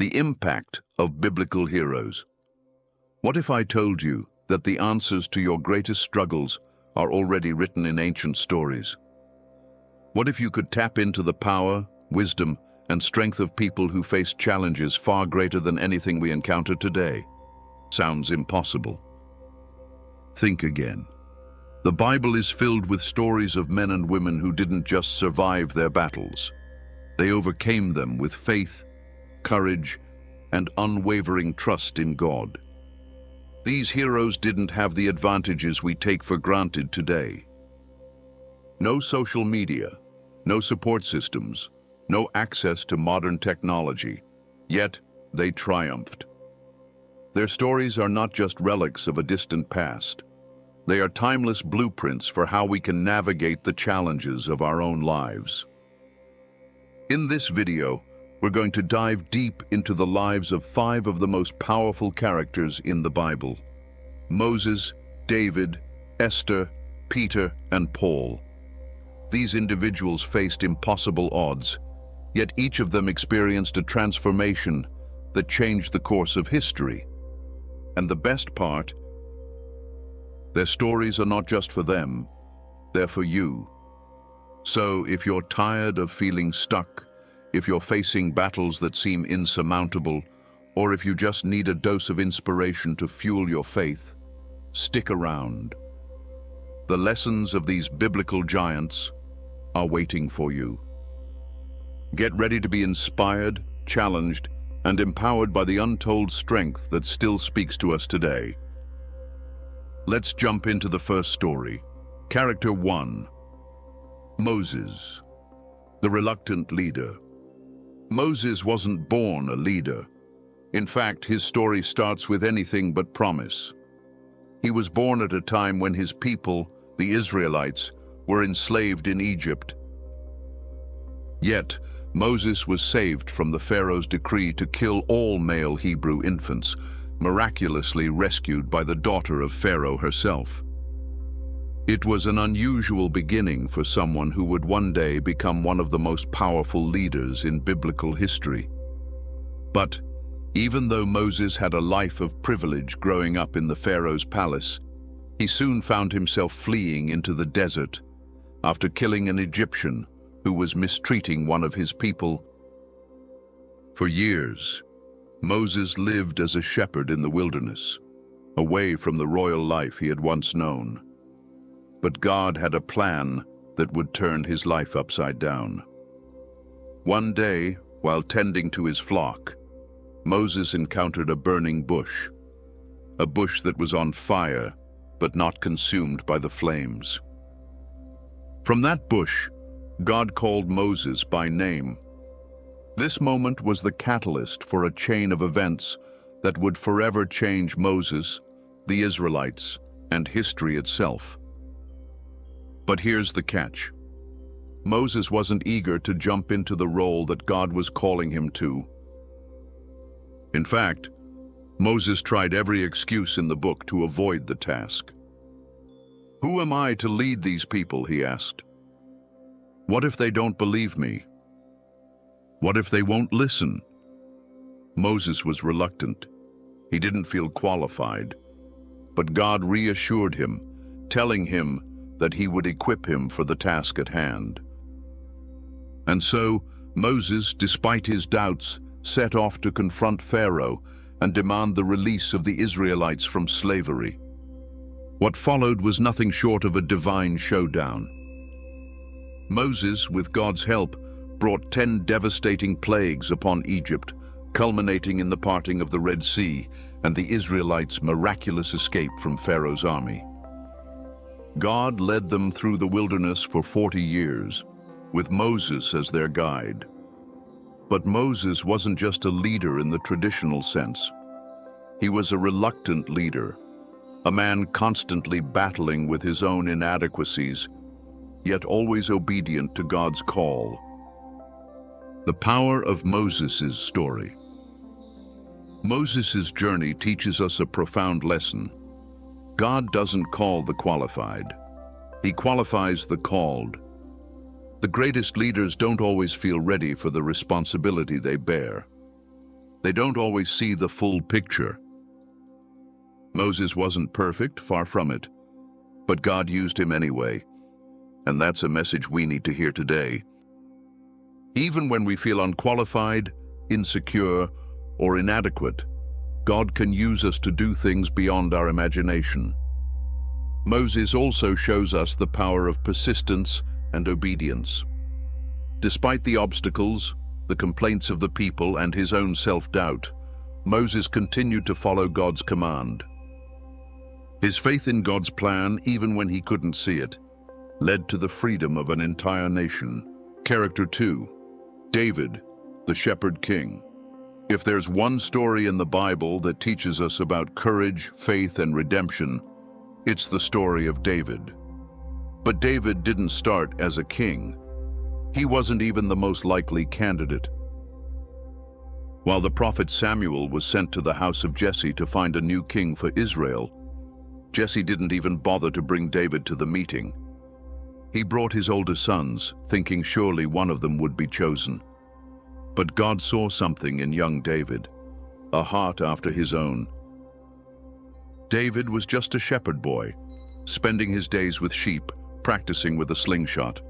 The impact of biblical heroes. What if I told you that the answers to your greatest struggles are already written in ancient stories? What if you could tap into the power, wisdom, and strength of people who faced challenges far greater than anything we encounter today? Sounds impossible. Think again. The Bible is filled with stories of men and women who didn't just survive their battles. They overcame them with faith, courage, and unwavering trust in God. These heroes didn't have the advantages we take for granted today. No social media, no support systems, no access to modern technology, yet they triumphed. Their stories are not just relics of a distant past. They are timeless blueprints for how we can navigate the challenges of our own lives. In this video, we're going to dive deep into the lives of 5 of the most powerful characters in the Bible: Moses, David, Esther, Peter, and Paul. These individuals faced impossible odds, yet each of them experienced a transformation that changed the course of history. And the best part, their stories are not just for them, they're for you. So if you're tired of feeling stuck, if you're facing battles that seem insurmountable, or if you just need a dose of inspiration to fuel your faith, stick around. The lessons of these biblical giants are waiting for you. Get ready to be inspired, challenged, and empowered by the untold strength that still speaks to us today. Let's jump into the first story. Character 1. Moses, the reluctant leader. Moses wasn't born a leader. In fact, his story starts with anything but promise. He was born at a time when his people, the Israelites, were enslaved in Egypt. Yet, Moses was saved from the Pharaoh's decree to kill all male Hebrew infants, miraculously rescued by the daughter of Pharaoh herself. It was an unusual beginning for someone who would one day become one of the most powerful leaders in biblical history. But even though Moses had a life of privilege growing up in the Pharaoh's palace, he soon found himself fleeing into the desert after killing an Egyptian who was mistreating one of his people. For years, Moses lived as a shepherd in the wilderness, away from the royal life he had once known. But God had a plan that would turn his life upside down. One day, while tending to his flock, Moses encountered a burning bush, a bush that was on fire, but not consumed by the flames. From that bush, God called Moses by name. This moment was the catalyst for a chain of events that would forever change Moses, the Israelites, and history itself. But here's the catch. Moses wasn't eager to jump into the role that God was calling him to. In fact, Moses tried every excuse in the book to avoid the task. "Who am I to lead these people?" he asked. "What if they don't believe me? What if they won't listen?" Moses was reluctant. He didn't feel qualified. But God reassured him, telling him that he would equip him for the task at hand. And so, Moses, despite his doubts, set off to confront Pharaoh and demand the release of the Israelites from slavery. What followed was nothing short of a divine showdown. Moses, with God's help, brought 10 devastating plagues upon Egypt, culminating in the parting of the Red Sea and the Israelites' miraculous escape from Pharaoh's army. God led them through the wilderness for 40 years, with Moses as their guide. But Moses wasn't just a leader in the traditional sense. He was a reluctant leader, a man constantly battling with his own inadequacies, yet always obedient to God's call. The power of Moses' story. Moses' journey teaches us a profound lesson. God doesn't call the qualified. He qualifies the called. The greatest leaders don't always feel ready for the responsibility they bear. They don't always see the full picture. Moses wasn't perfect, far from it, but God used him anyway, and that's a message we need to hear today. Even when we feel unqualified, insecure, or inadequate, God can use us to do things beyond our imagination. Moses also shows us the power of persistence and obedience. Despite the obstacles, the complaints of the people, and his own self-doubt, Moses continued to follow God's command. His faith in God's plan, even when he couldn't see it, led to the freedom of an entire nation. Character 2. David, the shepherd king. If there's one story in the Bible that teaches us about courage, faith, and redemption, it's the story of David. But David didn't start as a king. He wasn't even the most likely candidate. While the prophet Samuel was sent to the house of Jesse to find a new king for Israel, Jesse didn't even bother to bring David to the meeting. He brought his older sons, thinking surely one of them would be chosen. But God saw something in young David, a heart after his own. David was just a shepherd boy, spending his days with sheep, practicing with a slingshot.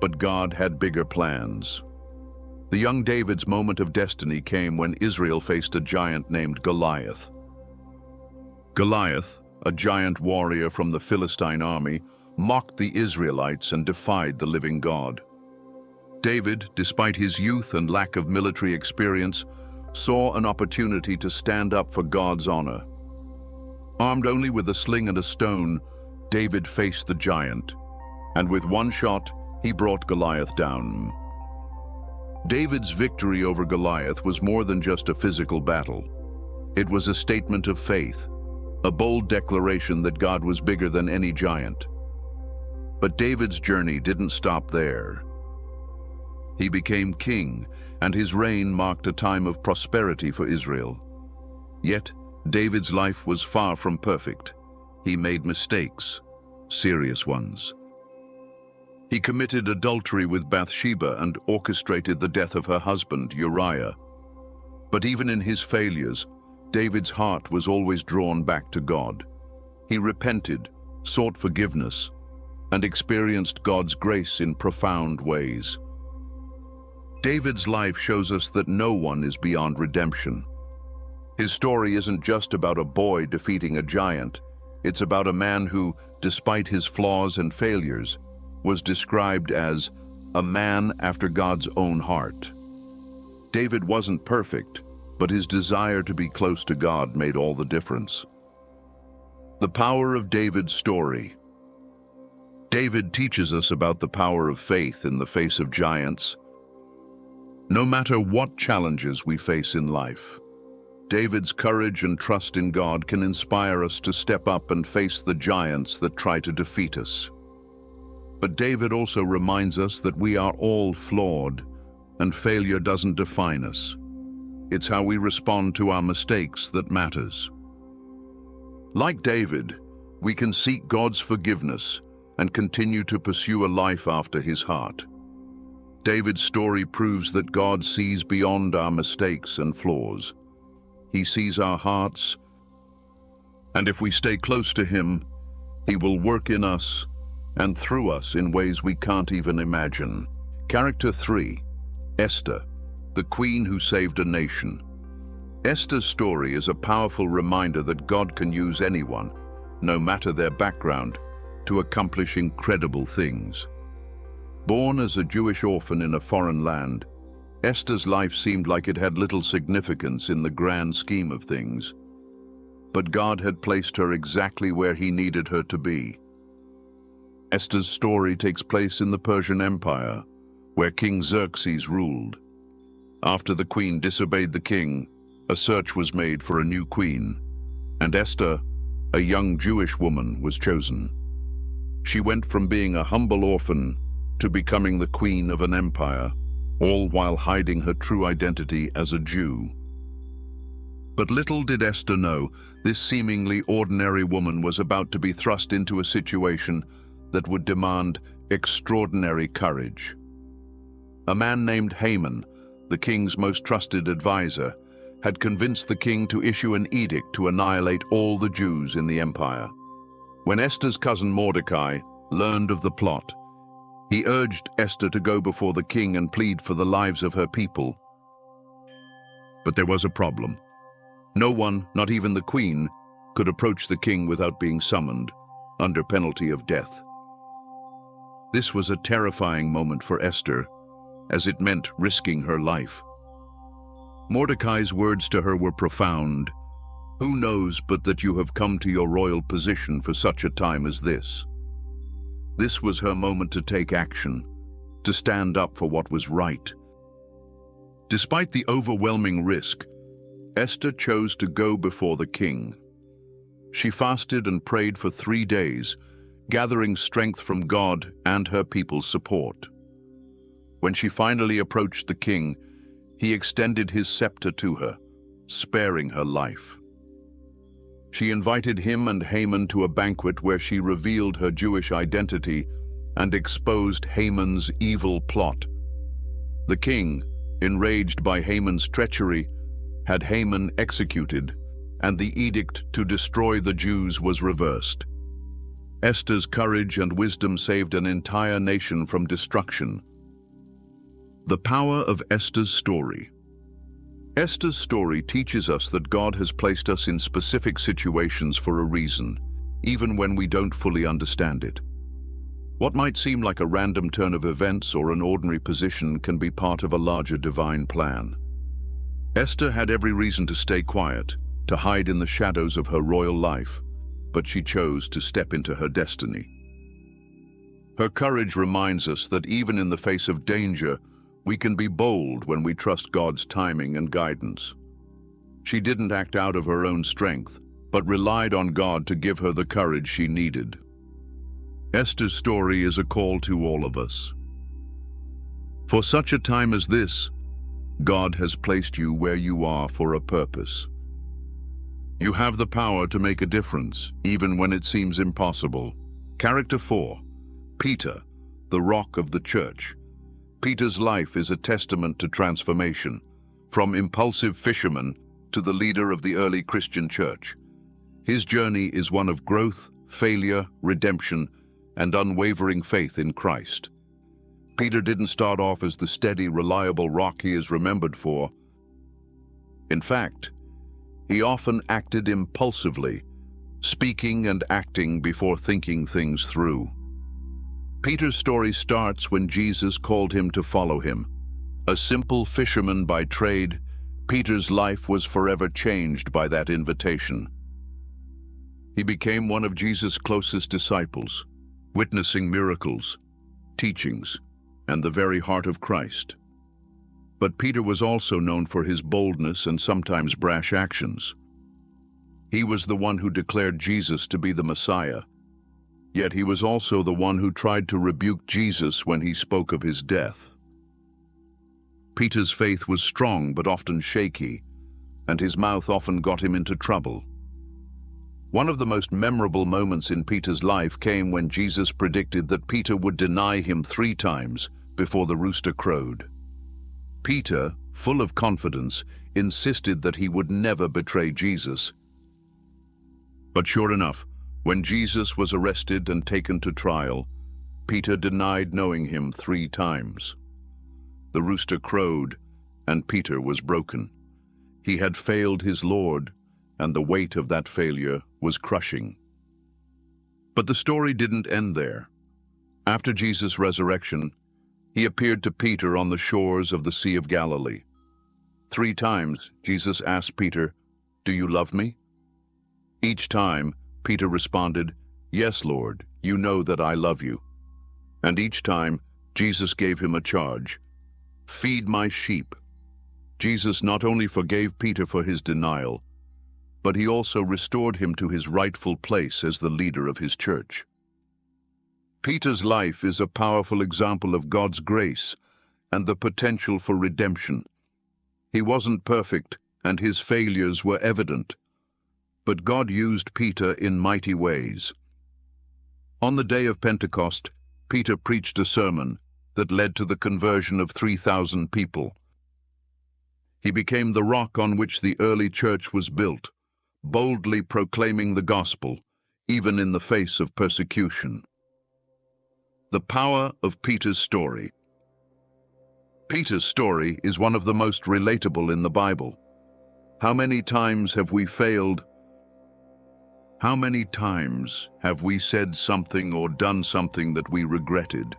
But God had bigger plans. The young David's moment of destiny came when Israel faced a giant named Goliath. Goliath, a giant warrior from the Philistine army, mocked the Israelites and defied the living God. David, despite his youth and lack of military experience, saw an opportunity to stand up for God's honor. Armed only with a sling and a stone, David faced the giant, and with one shot, he brought Goliath down. David's victory over Goliath was more than just a physical battle. It was a statement of faith, a bold declaration that God was bigger than any giant. But David's journey didn't stop there. He became king, and his reign marked a time of prosperity for Israel. Yet, David's life was far from perfect. He made mistakes, serious ones. He committed adultery with Bathsheba and orchestrated the death of her husband, Uriah. But even in his failures, David's heart was always drawn back to God. He repented, sought forgiveness, and experienced God's grace in profound ways. David's life shows us that no one is beyond redemption. His story isn't just about a boy defeating a giant. It's about a man who, despite his flaws and failures, was described as a man after God's own heart. David wasn't perfect, but his desire to be close to God made all the difference. The power of David's story. David teaches us about the power of faith in the face of giants. No matter what challenges we face in life, David's courage and trust in God can inspire us to step up and face the giants that try to defeat us. But David also reminds us that we are all flawed, and failure doesn't define us. It's how we respond to our mistakes that matters. Like David, we can seek God's forgiveness and continue to pursue a life after his heart. David's story proves that God sees beyond our mistakes and flaws. He sees our hearts, and if we stay close to him, he will work in us and through us in ways we can't even imagine. Character 3. Esther, the queen who saved a nation. Esther's story is a powerful reminder that God can use anyone, no matter their background, to accomplish incredible things. Born as a Jewish orphan in a foreign land, Esther's life seemed like it had little significance in the grand scheme of things. But God had placed her exactly where he needed her to be. Esther's story takes place in the Persian Empire, where King Xerxes ruled. After the queen disobeyed the king, a search was made for a new queen, and Esther, a young Jewish woman, was chosen. She went from being a humble orphan to becoming the queen of an empire, all while hiding her true identity as a Jew. But little did Esther know, this seemingly ordinary woman was about to be thrust into a situation that would demand extraordinary courage. A man named Haman, the king's most trusted advisor, had convinced the king to issue an edict to annihilate all the Jews in the empire. When Esther's cousin Mordecai learned of the plot, he urged Esther to go before the king and plead for the lives of her people. But there was a problem. No one, not even the queen, could approach the king without being summoned, under penalty of death. This was a terrifying moment for Esther, as it meant risking her life. Mordecai's words to her were profound. "Who knows but that you have come to your royal position for such a time as this?" This was her moment to take action, to stand up for what was right. Despite the overwhelming risk, Esther chose to go before the king. She fasted and prayed for 3 days, gathering strength from God and her people's support. When she finally approached the king, he extended his scepter to her, sparing her life. She invited him and Haman to a banquet where she revealed her Jewish identity and exposed Haman's evil plot. The king, enraged by Haman's treachery, had Haman executed, and the edict to destroy the Jews was reversed. Esther's courage and wisdom saved an entire nation from destruction. The power of Esther's story. Esther's story teaches us that God has placed us in specific situations for a reason, even when we don't fully understand it. What might seem like a random turn of events or an ordinary position can be part of a larger divine plan. Esther had every reason to stay quiet, to hide in the shadows of her royal life, but she chose to step into her destiny. Her courage reminds us that even in the face of danger, we can be bold when we trust God's timing and guidance. She didn't act out of her own strength, but relied on God to give her the courage she needed. Esther's story is a call to all of us. For such a time as this, God has placed you where you are for a purpose. You have the power to make a difference, even when it seems impossible. Character 4. Peter, the rock of the church. Peter's life is a testament to transformation, from impulsive fisherman to the leader of the early Christian church. His journey is one of growth, failure, redemption, and unwavering faith in Christ. Peter didn't start off as the steady, reliable rock he is remembered for. In fact, he often acted impulsively, speaking and acting before thinking things through. Peter's story starts when Jesus called him to follow him. A simple fisherman by trade, Peter's life was forever changed by that invitation. He became one of Jesus' closest disciples, witnessing miracles, teachings, and the very heart of Christ. But Peter was also known for his boldness and sometimes brash actions. He was the one who declared Jesus to be the Messiah, yet he was also the one who tried to rebuke Jesus when he spoke of his death. Peter's faith was strong but often shaky, and his mouth often got him into trouble. One of the most memorable moments in Peter's life came when Jesus predicted that Peter would deny him 3 times before the rooster crowed. Peter, full of confidence, insisted that he would never betray Jesus. But sure enough, when Jesus was arrested and taken to trial, Peter denied knowing him 3 times. The rooster crowed, and Peter was broken. He had failed his Lord, and the weight of that failure was crushing. But the story didn't end there. After Jesus' resurrection, he appeared to Peter on the shores of the Sea of Galilee. 3 times, Jesus asked Peter, "Do you love me?" Each time, Peter responded, "Yes, Lord, you know that I love you." And each time, Jesus gave him a charge, "Feed my sheep." Jesus not only forgave Peter for his denial, but he also restored him to his rightful place as the leader of his church. Peter's life is a powerful example of God's grace and the potential for redemption. He wasn't perfect, and his failures were evident, but God used Peter in mighty ways. On the day of Pentecost, Peter preached a sermon that led to the conversion of 3,000 people. He became the rock on which the early church was built, boldly proclaiming the gospel, even in the face of persecution. The power of Peter's story. Peter's story is one of the most relatable in the Bible. How many times have we failed? How many times have we said something or done something that we regretted?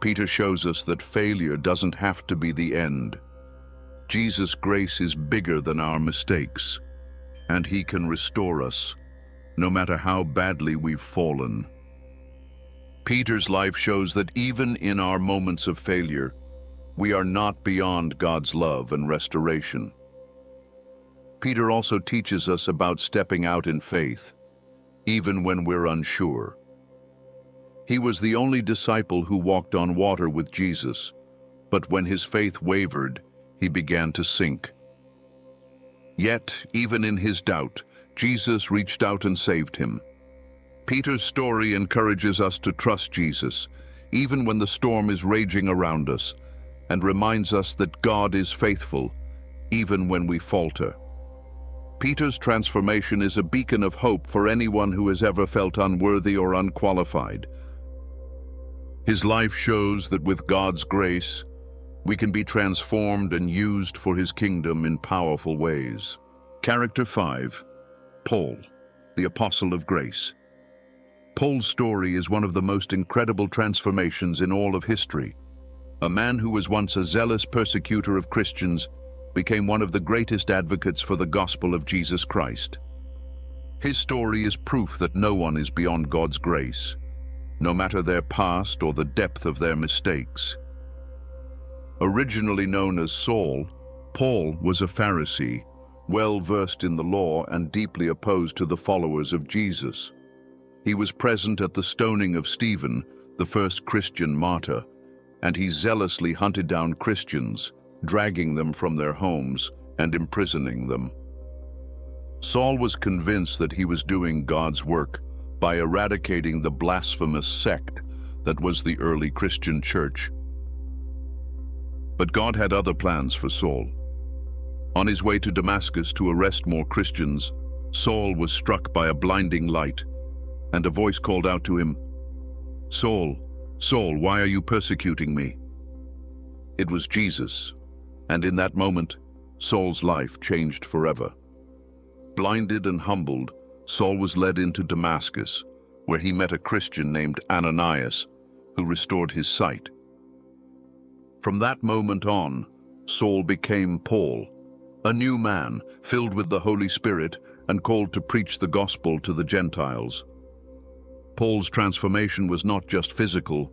Peter shows us that failure doesn't have to be the end. Jesus' grace is bigger than our mistakes, and He can restore us, no matter how badly we've fallen. Peter's life shows that even in our moments of failure, we are not beyond God's love and restoration. Peter also teaches us about stepping out in faith, even when we're unsure. He was the only disciple who walked on water with Jesus, but when his faith wavered, he began to sink. Yet, even in his doubt, Jesus reached out and saved him. Peter's story encourages us to trust Jesus, even when the storm is raging around us, and reminds us that God is faithful, even when we falter. Peter's transformation is a beacon of hope for anyone who has ever felt unworthy or unqualified. His life shows that with God's grace, we can be transformed and used for His kingdom in powerful ways. Character 5. Paul, the Apostle of Grace. Paul's story is one of the most incredible transformations in all of history. A man who was once a zealous persecutor of Christians became one of the greatest advocates for the gospel of Jesus Christ. His story is proof that no one is beyond God's grace, no matter their past or the depth of their mistakes. Originally known as Saul, Paul was a Pharisee, well versed in the law and deeply opposed to the followers of Jesus. He was present at the stoning of Stephen, the first Christian martyr, and he zealously hunted down Christians, dragging them from their homes and imprisoning them. Saul was convinced that he was doing God's work by eradicating the blasphemous sect that was the early Christian church. But God had other plans for Saul. On his way to Damascus to arrest more Christians, Saul was struck by a blinding light, and a voice called out to him, "Saul, Saul, why are you persecuting me?" It was Jesus, and in that moment, Saul's life changed forever. Blinded and humbled, Saul was led into Damascus, where he met a Christian named Ananias, who restored his sight. From that moment on, Saul became Paul, a new man filled with the Holy Spirit and called to preach the gospel to the Gentiles. Paul's transformation was not just physical.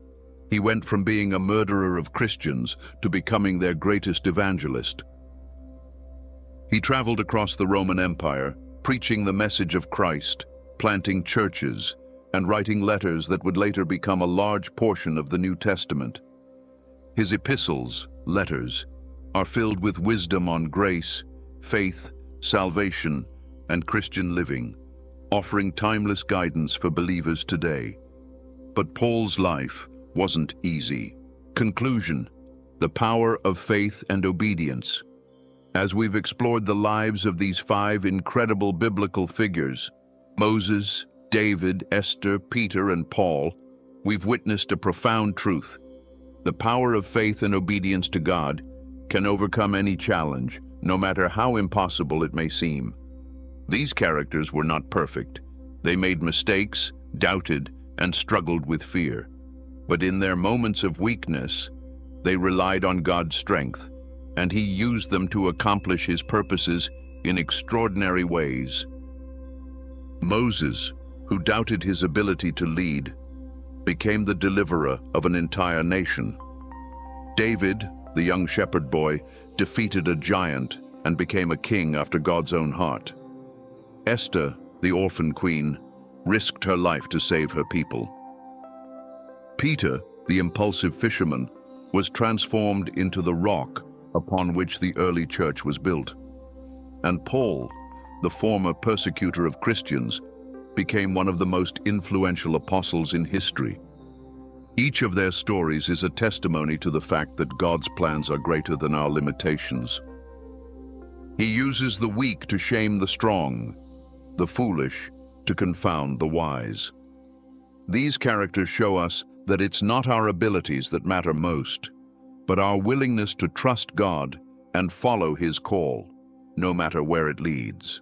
He went from being a murderer of Christians to becoming their greatest evangelist. He traveled across the Roman Empire, preaching the message of Christ, planting churches, and writing letters that would later become a large portion of the New Testament. His epistles, letters, are filled with wisdom on grace, faith, salvation, and Christian living, offering timeless guidance for believers today. But Paul's life wasn't easy. Conclusion: the power of faith and obedience. As we've explored the lives of these 5 incredible biblical figures, Moses, David, Esther, Peter, and Paul, we've witnessed a profound truth. The power of faith and obedience to God can overcome any challenge, no matter how impossible it may seem. These characters were not perfect. They made mistakes, doubted, and struggled with fear. But in their moments of weakness, they relied on God's strength, and He used them to accomplish His purposes in extraordinary ways. Moses, who doubted his ability to lead, became the deliverer of an entire nation. David, the young shepherd boy, defeated a giant and became a king after God's own heart. Esther, the orphan queen, risked her life to save her people. Peter, the impulsive fisherman, was transformed into the rock upon which the early church was built. And Paul, the former persecutor of Christians, became one of the most influential apostles in history. Each of their stories is a testimony to the fact that God's plans are greater than our limitations. He uses the weak to shame the strong, the foolish to confound the wise. These characters show us that it's not our abilities that matter most, but our willingness to trust God and follow His call, no matter where it leads.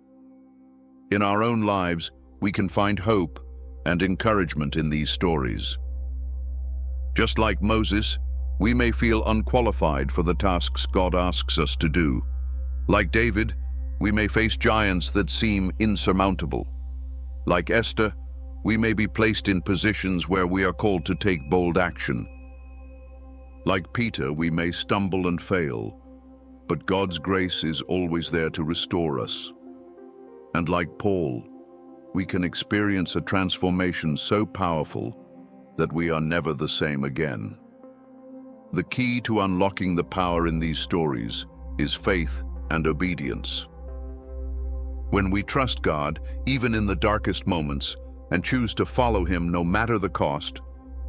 In our own lives, we can find hope and encouragement in these stories. Just like Moses, we may feel unqualified for the tasks God asks us to do. Like David, we may face giants that seem insurmountable. Like Esther, we may be placed in positions where we are called to take bold action. Like Peter, we may stumble and fail, but God's grace is always there to restore us. And like Paul, we can experience a transformation so powerful that we are never the same again. The key to unlocking the power in these stories is faith and obedience. When we trust God, even in the darkest moments, and choose to follow Him no matter the cost,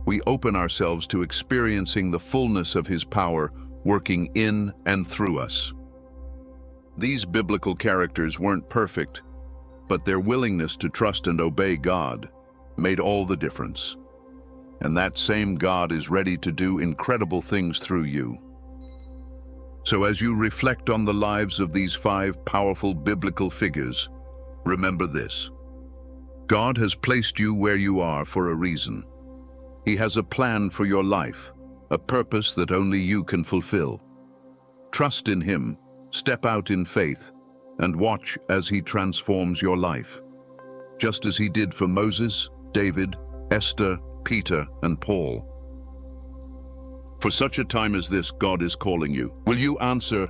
we open ourselves to experiencing the fullness of His power working in and through us. These biblical characters weren't perfect, but their willingness to trust and obey God made all the difference. And that same God is ready to do incredible things through you. So as you reflect on the lives of these 5 powerful biblical figures, remember this: God has placed you where you are for a reason. He has a plan for your life, a purpose that only you can fulfill. Trust in Him, step out in faith, and watch as He transforms your life, just as He did for Moses, David, Esther, Peter, and Paul. For such a time as this, God is calling you. Will you answer,